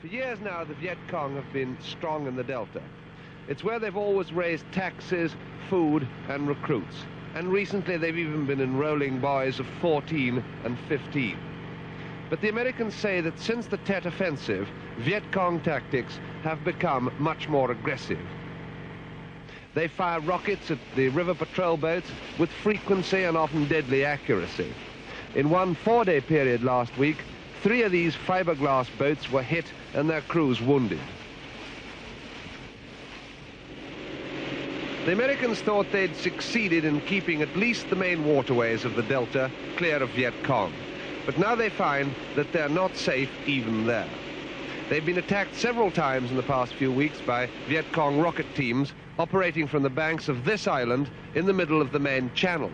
For years now, the Vietcong have been strong in the Delta. It's where they've always raised taxes, food, and recruits. And recently, they've even been enrolling boys of 14 and 15. But the Americans say that since the Tet Offensive, Vietcong tactics have become much more aggressive. They fire rockets at the river patrol boats with frequency and often deadly accuracy. In one 4-day period last week, 3 of these fiberglass boats were hit and their crews wounded. The Americans thought they'd succeeded in keeping at least the main waterways of the Delta clear of Vietcong. But now they find that they're not safe even there. They've been attacked several times in the past few weeks by Vietcong rocket teams operating from the banks of this island in the middle of the main channel.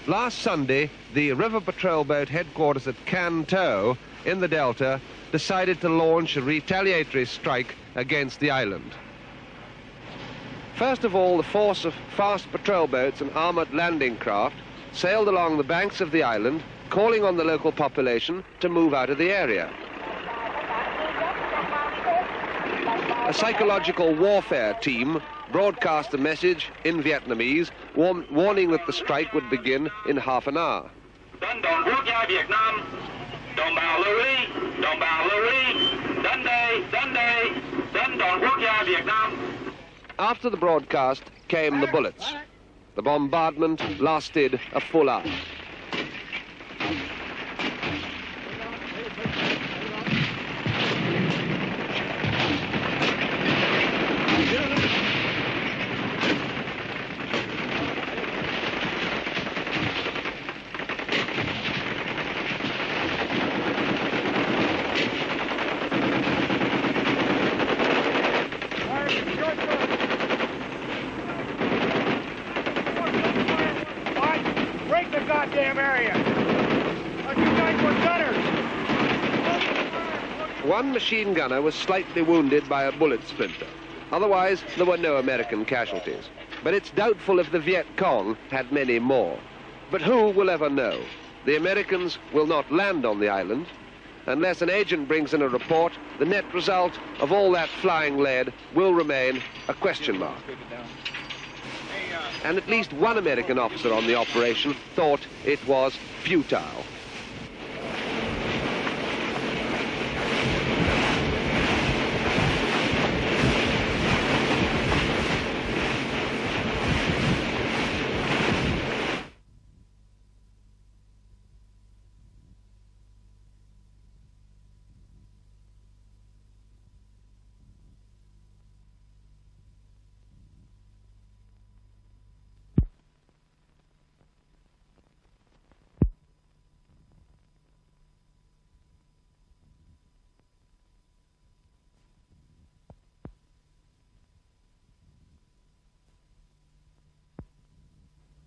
Last Sunday, the river patrol boat headquarters at Can Tho in the Delta decided to launch a retaliatory strike against the island. First of all, the force of fast patrol boats and armored landing craft sailed along the banks of the island, calling on the local population to move out of the area. A psychological warfare team broadcast a message in Vietnamese warning that the strike would begin in half an hour. Đến đồn quốc gia Việt Nam, đồng bào lưu ý, đến đây, đến đồn quốc gia Việt Nam. After the broadcast came the bullets. The bombardment lasted a full hour. One machine gunner was slightly wounded by a bullet splinter. Otherwise, there were no American casualties. But it's doubtful if the Vietcong had many more. But who will ever know? The Americans will not land on the island. Unless an agent brings in a report, the net result of all that flying lead will remain a question mark. And at least one American officer on the operation thought it was futile.